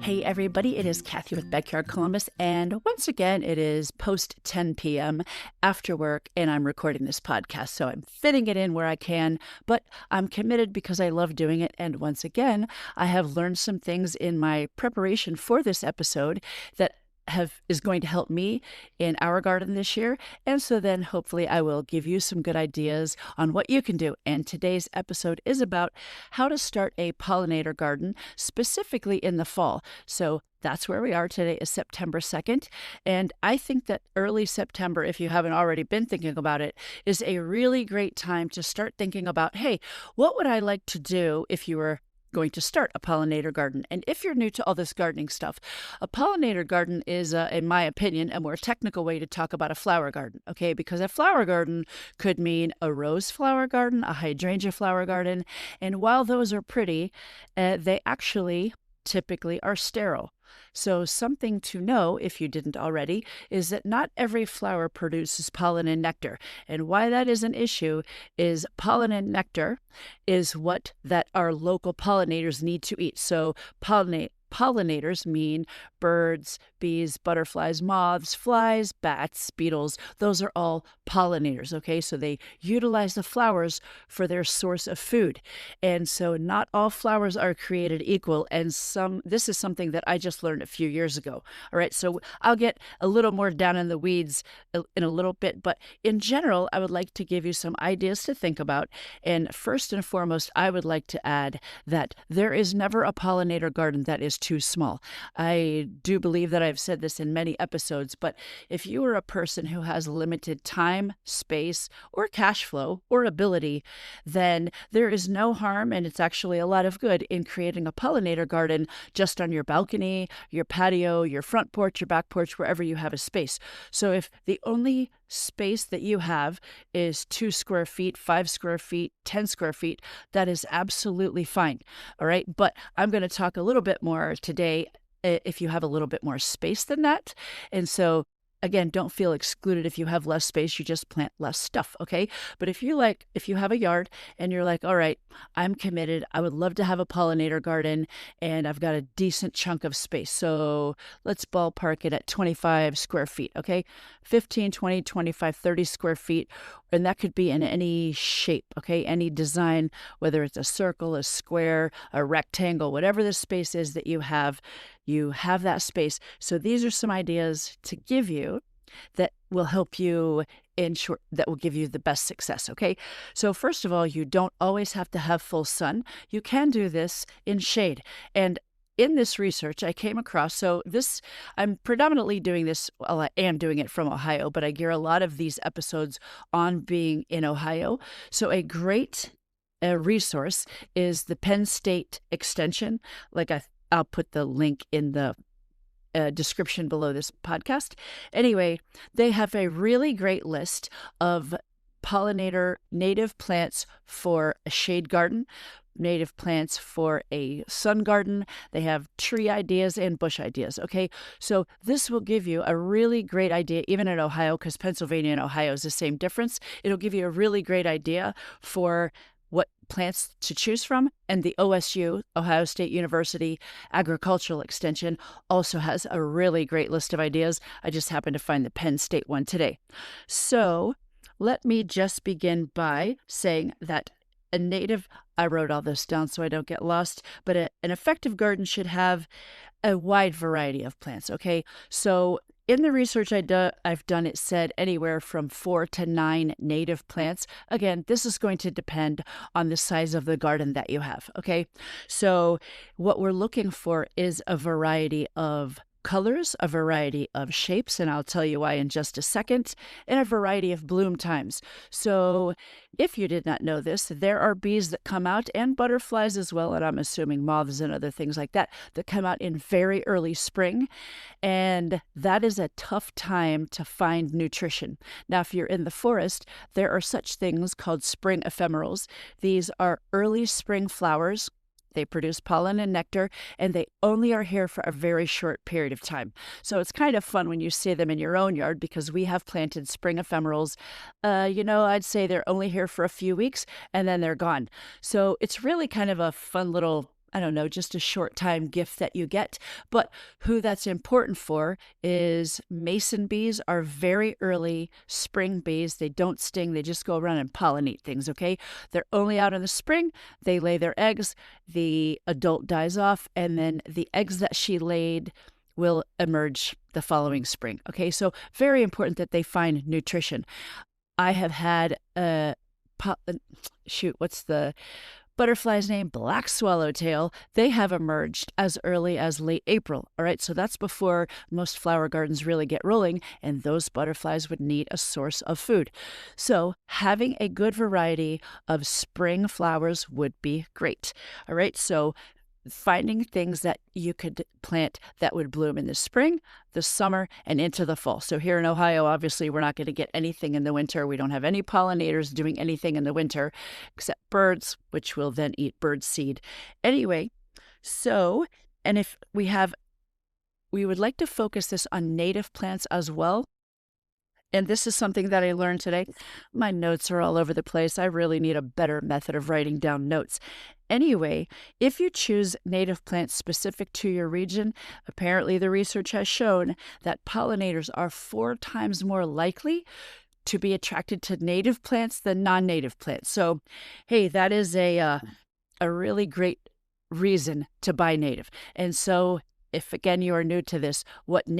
Hey everybody, it is Cathy with Backyard Columbus, and once again, it is post 10 p.m. after work, and I'm recording this podcast, so I'm fitting it in where I can, but I'm committed because I love doing it, and once again, I have learned some things in my preparation for this episode that is going to help me in our garden this year. And so then hopefully I will give you some good ideas on what you can do. And today's episode is about how to start a pollinator garden, specifically in the fall. So that's where we are. Today is September 2nd. And I think that early September, if you haven't already been thinking about it, is a really great time to start thinking about, hey, what would I like to do if you were going to start a pollinator garden? And if you're new to all this gardening stuff, a pollinator garden is, in my opinion, a more technical way to talk about a flower garden, okay? Because a flower garden could mean a rose flower garden, a hydrangea flower garden, and while those are pretty, they actually typically are sterile. So something to know, if you didn't already, is that not every flower produces pollen and nectar. And why that is an issue is pollen and nectar is what that our local pollinators need to eat. So pollinators mean birds, bees, butterflies, moths, flies, bats, beetles. Those are all pollinators, okay? So they utilize the flowers for their source of food. And so not all flowers are created equal. And this is something that I just learned a few years ago. All right, so I'll get a little more down in the weeds in a little bit. But in general, I would like to give you some ideas to think about. And first and foremost, I would like to add that there is never a pollinator garden that is too small. I do believe that I've said this in many episodes, but if you are a person who has limited time, space, or cash flow, or ability, then there is no harm, and it's actually a lot of good in creating a pollinator garden just on your balcony, your patio, your front porch, your back porch, wherever you have a space. So if the only space that you have is 2 square feet, 5 square feet, 10 square feet, that is absolutely fine. All right. But I'm going to talk a little bit more today if you have a little bit more space than that. And so again, don't feel excluded if you have less space, you just plant less stuff, okay? But if you have a yard and you're like, all right, I'm committed, I would love to have a pollinator garden and I've got a decent chunk of space. So let's ballpark it at 25 square feet, okay? 15, 20, 25, 30 square feet. And that could be in any shape, okay? Any design, whether it's a circle, a square, a rectangle, whatever the space is that you have that space. So these are some ideas to give you that will help you that will give you the best success, okay? So first of all, you don't always have to have full sun. You can do this in shade. And in this research, I came across, I'm predominantly doing this, well, I am doing it from Ohio, but I gear a lot of these episodes on being in Ohio. So a great resource is the Penn State Extension. I'll put the link in the description below this podcast. Anyway, they have a really great list of pollinator native plants for a shade garden, native plants for a sun garden. They have tree ideas and bush ideas, okay? So this will give you a really great idea, even in Ohio, because Pennsylvania and Ohio is the same difference. It'll give you a really great idea for what plants to choose from. And the OSU, Ohio State University Agricultural Extension, also has a really great list of ideas. I just happened to find the Penn State one today. So let me just begin by saying that I wrote all this down so I don't get lost, but an effective garden should have a wide variety of plants, okay? So in the research I've done, it said anywhere from 4 to 9 native plants. Again, this is going to depend on the size of the garden that you have, okay? So what we're looking for is a variety of colors, a variety of shapes, and I'll tell you why in just a second, and a variety of bloom times. So if you did not know this, there are bees that come out, and butterflies as well, and I'm assuming moths and other things like that come out in very early spring, and that is a tough time to find nutrition. Now, if you're in the forest, there are such things called spring ephemerals. These are early spring flowers. They produce pollen and nectar, and they only are here for a very short period of time. So it's kind of fun when you see them in your own yard, because we have planted spring ephemerals. I'd say they're only here for a few weeks, and then they're gone. So it's really kind of a fun little I don't know, just a short time gift that you get. But who that's important for is mason bees are very early spring bees. They don't sting. They just go around and pollinate things, okay? They're only out in the spring. They lay their eggs. The adult dies off, and then the eggs that she laid will emerge the following spring, okay? So very important that they find nutrition. I have had what's the butterfly's name? Black swallowtail. They have emerged as early as late April. All right, so that's before most flower gardens really get rolling, and those butterflies would need a source of food. So having a good variety of spring flowers would be great. All right, so finding things that you could plant that would bloom in the spring, the summer, and into the fall. So here in Ohio, obviously, we're not going to get anything in the winter. We don't have any pollinators doing anything in the winter except birds, which will then eat bird seed. Anyway, so, and if we would like to focus this on native plants as well. And this is something that I learned today. My notes are all over the place. I really need a better method of writing down notes. Anyway, if you choose native plants specific to your region, apparently the research has shown that pollinators are 4 times more likely to be attracted to native plants than non-native plants. So, hey, that is a really great reason to buy native. And so, if again you are new to this, what a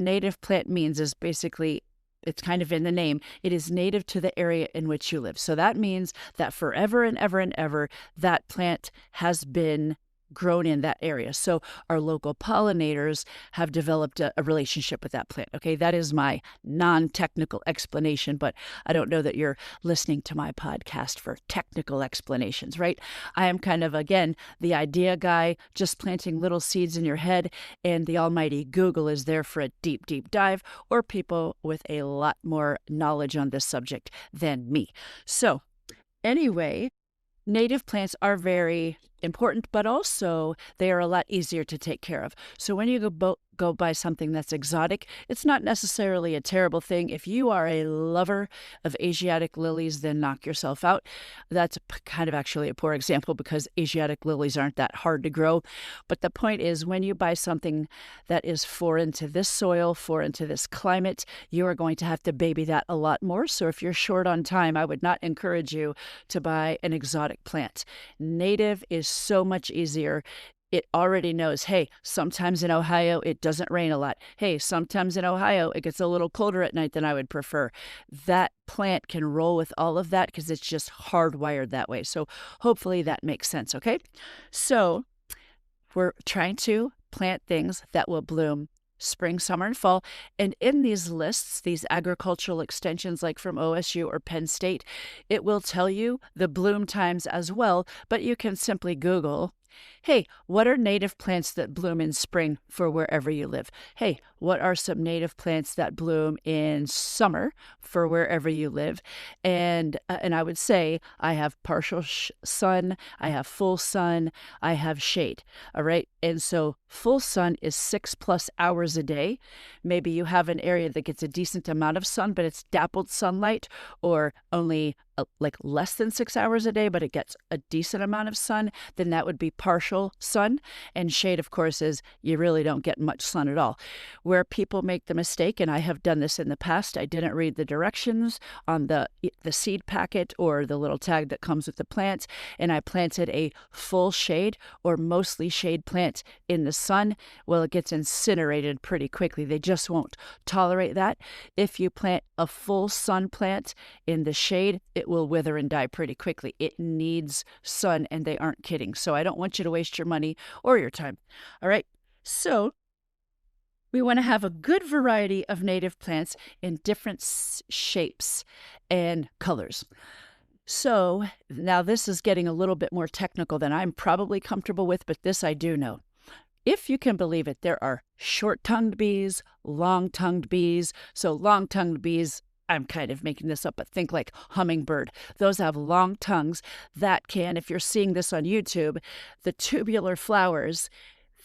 native plant means is basically, it's kind of in the name, it is native to the area in which you live. So that means that forever and ever and ever, that plant has been grown in that area. So our local pollinators have developed a relationship with that plant. Okay, that is my non-technical explanation, but I don't know that you're listening to my podcast for technical explanations, right? I am kind of, again, the idea guy, just planting little seeds in your head, and the almighty Google is there for a deep, deep dive, or people with a lot more knowledge on this subject than me. So anyway, native plants are very important, but also they are a lot easier to take care of. So when you go buy something that's exotic, it's not necessarily a terrible thing. If you are a lover of Asiatic lilies, then knock yourself out. That's kind of actually a poor example because Asiatic lilies aren't that hard to grow. But the point is, when you buy something that is foreign to this soil, foreign to this climate, you are going to have to baby that a lot more. So if you're short on time, I would not encourage you to buy an exotic plant. Native is so much easier. It already knows, hey, sometimes in Ohio, it doesn't rain a lot. Hey, sometimes in Ohio, it gets a little colder at night than I would prefer. That plant can roll with all of that because it's just hardwired that way. So hopefully that makes sense, okay? So we're trying to plant things that will bloom spring, summer, and fall. And in these lists, these agricultural extensions like from OSU or Penn State, it will tell you the bloom times as well, but you can simply Google, hey, what are native plants that bloom in spring for wherever you live? Hey, what are some native plants that bloom in summer for wherever you live? And I would say I have partial sun, I have full sun, I have shade. All right. And so full sun is 6+ hours a day. Maybe you have an area that gets a decent amount of sun, but it's dappled sunlight, or only like less than 6 hours a day, but it gets a decent amount of sun. Then that would be partial sun. And shade, of course, is you really don't get much sun at all. Where people make the mistake, and I have done this in the past, I didn't read the directions on the seed packet or the little tag that comes with the plant, and I planted a full shade or mostly shade plant in the sun. Well, it gets incinerated pretty quickly. They just won't tolerate that. If you plant a full sun plant in the shade, it will wither and die pretty quickly. It needs sun, and they aren't kidding. So I don't want you to waste your money or your time. All right. So we want to have a good variety of native plants in different shapes and colors. So now this is getting a little bit more technical than I'm probably comfortable with, but this I do know. If you can believe it, there are short-tongued bees, long-tongued bees. So long-tongued bees, I'm kind of making this up, but think like hummingbird. Those have long tongues that can, if you're seeing this on YouTube, the tubular flowers,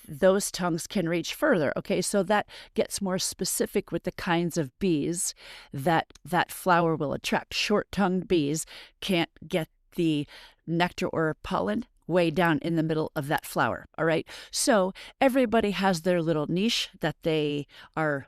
those tongues can reach further. Okay, so that gets more specific with the kinds of bees that flower will attract. Short-tongued bees can't get the nectar or pollen way down in the middle of that flower. All right. So everybody has their little niche that they are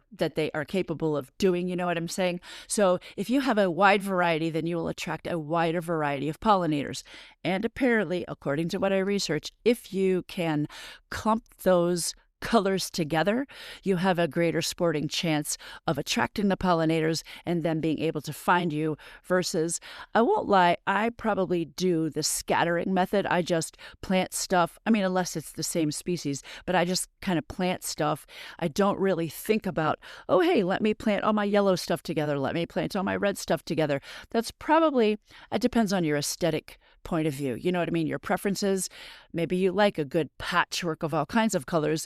capable of doing. You know what I'm saying? So if you have a wide variety, then you will attract a wider variety of pollinators. And apparently, according to what I researched, if you can clump those colors together, you have a greater sporting chance of attracting the pollinators and them being able to find you versus, I won't lie, I probably do the scattering method. I just plant stuff. I mean, unless it's the same species, but I just kind of plant stuff. I don't really think about, oh, hey, let me plant all my yellow stuff together. Let me plant all my red stuff together. That's probably, it depends on your aesthetic point of view. You know what I mean? Your preferences. Maybe you like a good patchwork of all kinds of colors.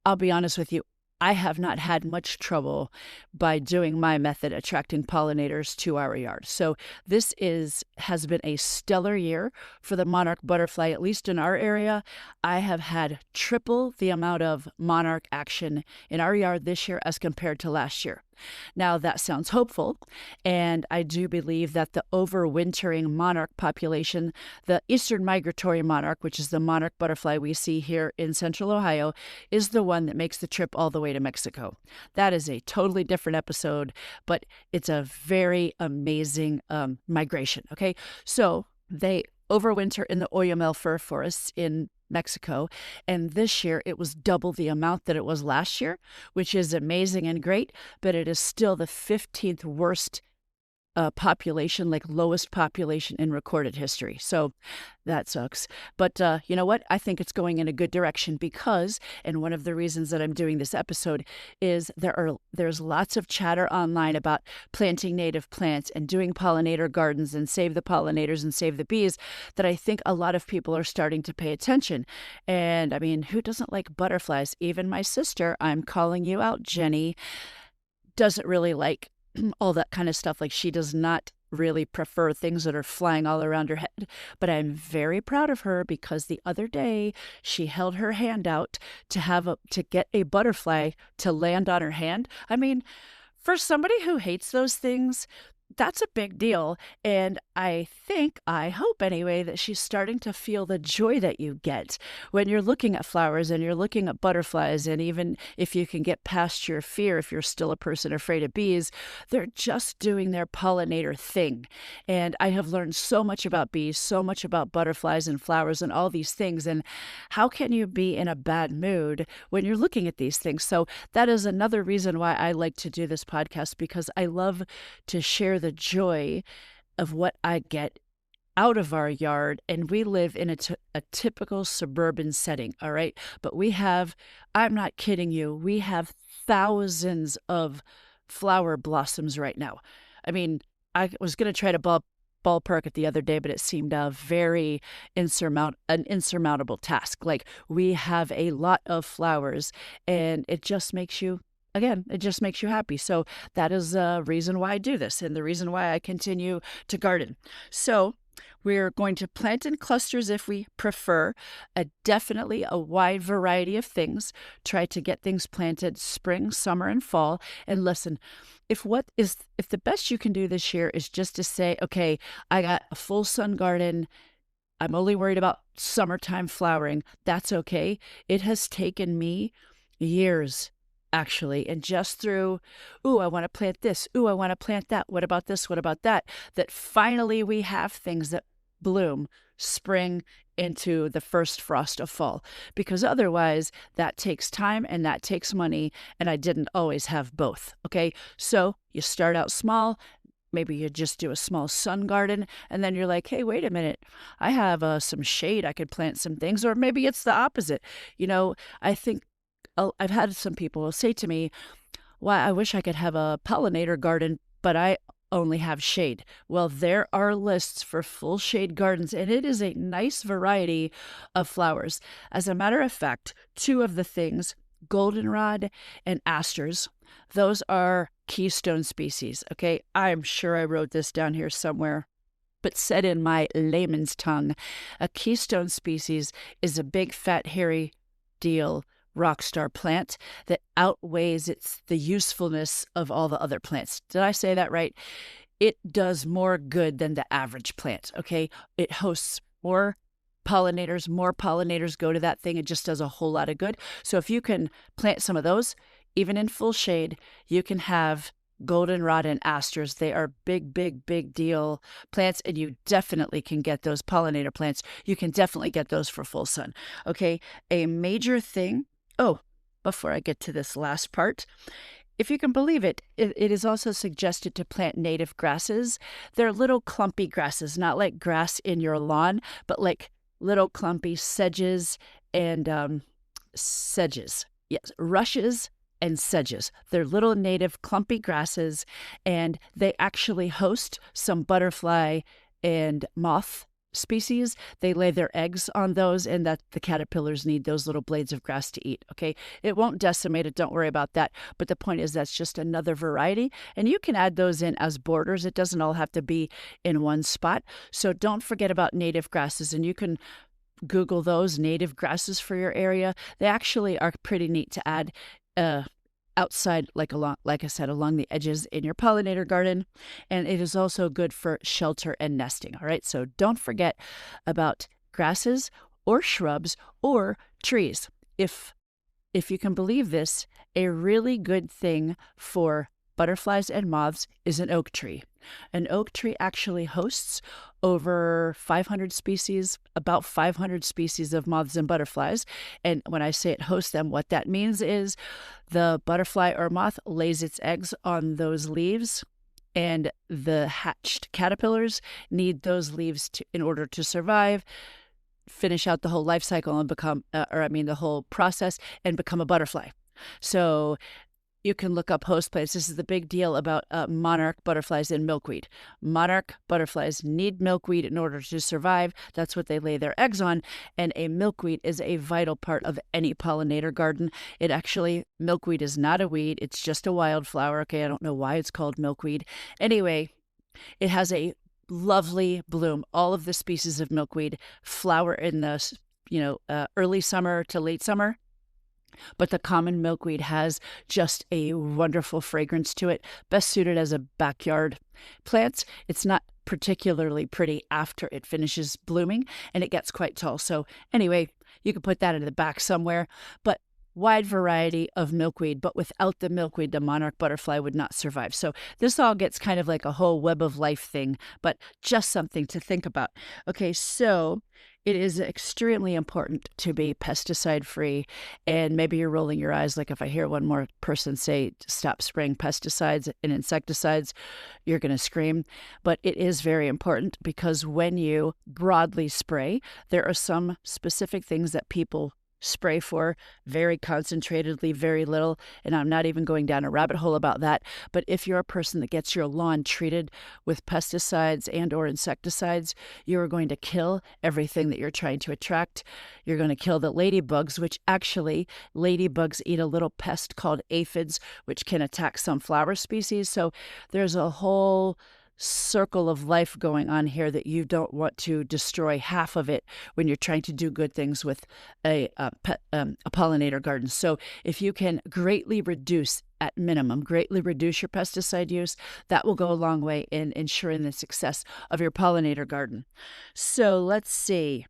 I'll be honest with you, I have not had much trouble by doing my method attracting pollinators to our yard. So this has been a stellar year for the monarch butterfly, at least in our area. I have had triple the amount of monarch action in our yard this year as compared to last year. Now, that sounds hopeful, and I do believe that the overwintering monarch population, the eastern migratory monarch, which is the monarch butterfly we see here in central Ohio, is the one that makes the trip all the way to Mexico. That is a totally different episode, but it's a very amazing migration, okay? So they overwinter in the Oyamel fir forests in Mexico, and this year it was double the amount that it was last year, which is amazing and great, but it is still the 15th worst population, like lowest population in recorded history. So that sucks. But you know what? I think it's going in a good direction because, and one of the reasons that I'm doing this episode is there's lots of chatter online about planting native plants and doing pollinator gardens and save the pollinators and save the bees that I think a lot of people are starting to pay attention. And I mean, who doesn't like butterflies? Even my sister, I'm calling you out, Jenny, doesn't really like all that kind of stuff. Like, she does not really prefer things that are flying all around her head. But I'm very proud of her because the other day she held her hand out to get a butterfly to land on her hand. I mean, for somebody who hates those things, that's a big deal. And I hope anyway, that she's starting to feel the joy that you get when you're looking at flowers and you're looking at butterflies. And even if you can get past your fear, if you're still a person afraid of bees, they're just doing their pollinator thing. And I have learned so much about bees, so much about butterflies and flowers and all these things. And how can you be in a bad mood when you're looking at these things? So that is another reason why I like to do this podcast, because I love to share the joy of what I get out of our yard. And we live in a typical suburban setting, all right? But I'm not kidding you, we have thousands of flower blossoms right now. I mean, I was going to try to ballpark it the other day, but it seemed an insurmountable task. Like, we have a lot of flowers, and it just makes you happy. So that is the reason why I do this and the reason why I continue to garden. So we're going to plant in clusters if we prefer, definitely a wide variety of things. Try to get things planted spring, summer, and fall. And listen, if the best you can do this year is just to say, okay, I got a full sun garden, I'm only worried about summertime flowering, that's okay. It has taken me years, actually, and just through, I want to plant this, I want to plant that, what about this, what about that finally we have things that bloom spring into the first frost of fall. Because otherwise, that takes time and that takes money, and I didn't always have both, okay? So you start out small. Maybe you just do a small sun garden, and then you're like, hey, wait a minute, I have some shade, I could plant some things. Or maybe it's the opposite. You know, I think I've had some people say to me, "Why, I wish I could have a pollinator garden, but I only have shade." Well, there are lists for full shade gardens, and it is a nice variety of flowers. As a matter of fact, two of the things, goldenrod and asters, those are keystone species, okay? I'm sure I wrote this down here somewhere, but said in my layman's tongue, a keystone species is a big, fat, hairy deal rock star plant that outweighs the usefulness of all the other plants. Did I say that right? It does more good than the average plant, okay? It hosts more pollinators, more pollinators go to that thing. It just does a whole lot of good. So if you can plant some of those, even in full shade, you can have goldenrod and asters. They are big, big, big deal plants, and you definitely can get those pollinator plants. You can definitely get those for full sun. Okay, a major thing. Oh, before I get to this last part, if you can believe it, it is also suggested to plant native grasses. They're little clumpy grasses, not like grass in your lawn, but like little clumpy sedges and sedges. Yes, rushes and sedges. They're little native clumpy grasses, and they actually host some butterfly and moth species. They lay their eggs on those, and that the caterpillars need those little blades of grass to eat. Okay, it won't decimate it, don't worry about that, but the point is that's just another variety, and you can add those in as borders. It doesn't all have to be in one spot. So don't forget about native grasses, and you can Google those native grasses for your area. They actually are pretty neat to add outside, like I said, along the edges in your pollinator garden. And it is also good for shelter and nesting. All right. So don't forget about grasses or shrubs or trees. If you can believe this, a really good thing for butterflies and moths is an oak tree. An oak tree actually hosts over 500 species, about 500 species of moths and butterflies. And when I say it hosts them, what that means is the butterfly or moth lays its eggs on those leaves, and the hatched caterpillars need those leaves in order to survive, finish out the whole life cycle and the whole process and become a butterfly. So you can look up host plants. This is the big deal about monarch butterflies and milkweed. Monarch butterflies need milkweed in order to survive. That's what they lay their eggs on. And a milkweed is a vital part of any pollinator garden. Milkweed is not a weed. It's just a wildflower. Okay, I don't know why it's called milkweed. Anyway, it has a lovely bloom. All of the species of milkweed flower in the early summer to late summer. But the common milkweed has just a wonderful fragrance to it, best suited as a backyard plant. It's not particularly pretty after it finishes blooming, and it gets quite tall. So anyway, you could put that in the back somewhere. But wide variety of milkweed, but without the milkweed, the monarch butterfly would not survive. So this all gets kind of like a whole web of life thing, but just something to think about. Okay, so it is extremely important to be pesticide-free, and maybe you're rolling your eyes like if I hear one more person say stop spraying pesticides and insecticides, you're going to scream. But it is very important because when you broadly spray, there are some specific things that people spray for very concentratedly, very little, and I'm not even going down a rabbit hole about that. But if you're a person that gets your lawn treated with pesticides and or insecticides, you're going to kill everything that you're trying to attract. You're going to kill the ladybugs, which actually ladybugs eat a little pest called aphids, which can attack some flower species. So there's a whole circle of life going on here that you don't want to destroy half of it when you're trying to do good things with a pollinator garden. So if you can greatly reduce your pesticide use, that will go a long way in ensuring the success of your pollinator garden. So let's see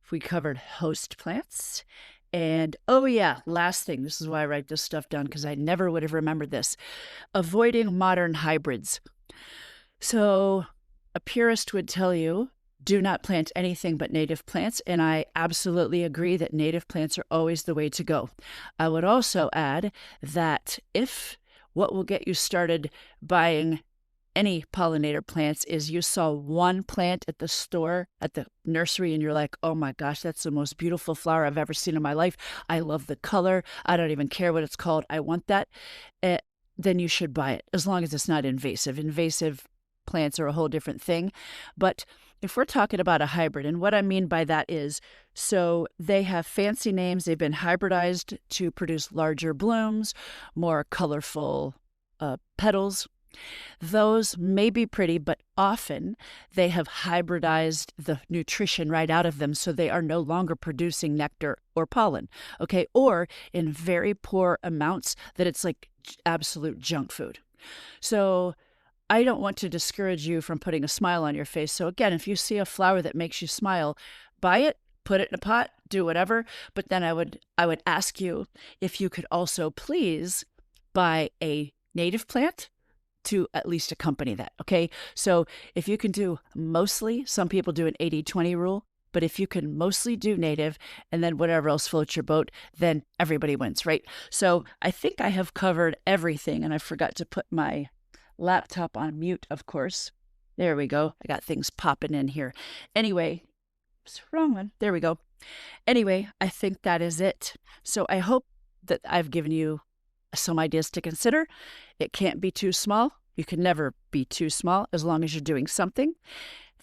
if we covered host plants. And oh yeah, last thing, this is why I write this stuff down because I never would have remembered this. Avoiding modern hybrids. So a purist would tell you, do not plant anything but native plants, and I absolutely agree that native plants are always the way to go. I would also add that if what will get you started buying any pollinator plants is you saw one plant at the store, at the nursery, and you're like, oh my gosh, that's the most beautiful flower I've ever seen in my life. I love the color. I don't even care what it's called. I want that. Then you should buy it, as long as it's not invasive. Invasive plants are a whole different thing. But if we're talking about a hybrid, and what I mean by that is, so they have fancy names. They've been hybridized to produce larger blooms, more colorful petals. Those may be pretty, but often they have hybridized the nutrition right out of them, so they are no longer producing nectar or pollen, okay? Or in very poor amounts that it's like absolute junk food. So I don't want to discourage you from putting a smile on your face. So again, if you see a flower that makes you smile, buy it, put it in a pot, do whatever. But then I would ask you if you could also please buy a native plant to at least accompany that. Okay. So if you can do mostly, some people do an 80-20 rule, but if you can mostly do native and then whatever else floats your boat, then everybody wins, right? So I think I have covered everything, and I forgot to put my laptop on mute, of course. There we go. I got things popping in here. Anyway, it's the wrong one. There we go. Anyway, I think that is it. So I hope that I've given you some ideas to consider. It can't be too small. You can never be too small as long as you're doing something.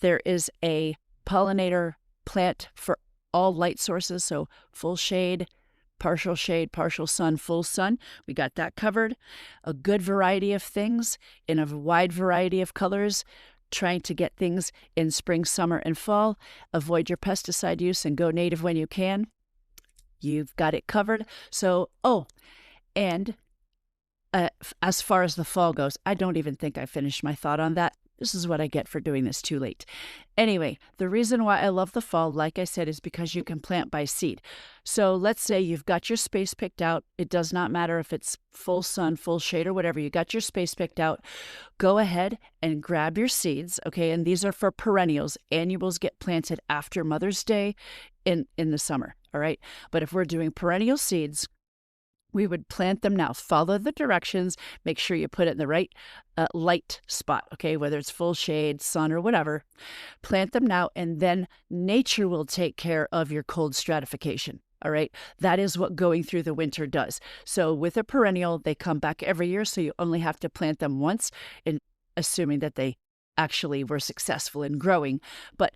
There is a pollinator plant for all light sources, so full shade, partial sun, full sun. We got that covered. A good variety of things in a wide variety of colors, trying to get things in spring, summer, and fall. Avoid your pesticide use and go native when you can. You've got it covered. So, and as far as the fall goes, I don't even think I finished my thought on that. This is what I get for doing this too late. Anyway, the reason why I love the fall, like I said, is because you can plant by seed. So let's say you've got your space picked out. It does not matter if it's full sun, full shade, or whatever. You got your space picked out. Go ahead and grab your seeds, okay? And these are for perennials. Annuals get planted after Mother's Day in the summer, all right? But if we're doing perennial seeds, we would plant them now. Follow the directions. Make sure you put it in the right light spot, okay? Whether it's full shade, sun, or whatever. Plant them now, and then nature will take care of your cold stratification, all right? That is what going through the winter does. So with a perennial, they come back every year, so you only have to plant them once, assuming that they actually were successful in growing. But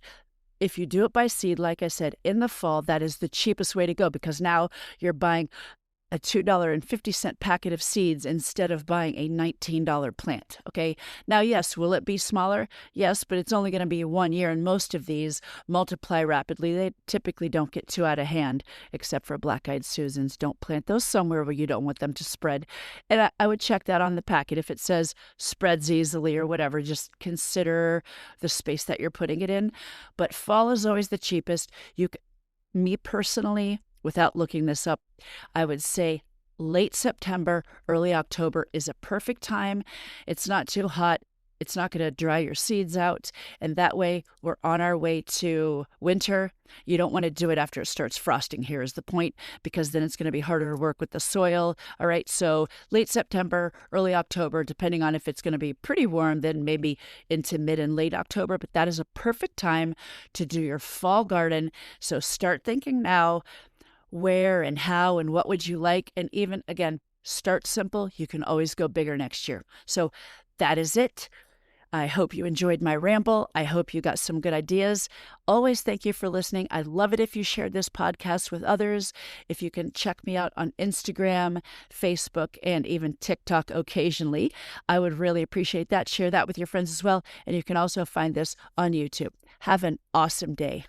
if you do it by seed, like I said, in the fall, that is the cheapest way to go, because now you're buying a $2.50 packet of seeds instead of buying a $19 plant, okay? Now, yes, will it be smaller? Yes, but it's only going to be 1 year, and most of these multiply rapidly. They typically don't get too out of hand, except for black-eyed Susans. Don't plant those somewhere where you don't want them to spread. And I would check that on the packet. If it says spreads easily or whatever, just consider the space that you're putting it in. But fall is always the cheapest. Me personally, without looking this up, I would say late September, early October is a perfect time. It's not too hot. It's not going to dry your seeds out. And that way, we're on our way to winter. You don't want to do it after it starts frosting, here is the point, because then it's going to be harder to work with the soil. All right, so late September, early October, depending on if it's going to be pretty warm, then maybe into mid and late October. But that is a perfect time to do your fall garden. So start thinking now, where and how and what would you like? And even, again, start simple. You can always go bigger next year. So that is it. I hope you enjoyed my ramble. I hope you got some good ideas. Always thank you for listening. I love it if you shared this podcast with others. If you can check me out on Instagram, Facebook, and even TikTok occasionally, I would really appreciate that. Share that with your friends as well. And you can also find this on YouTube. Have an awesome day.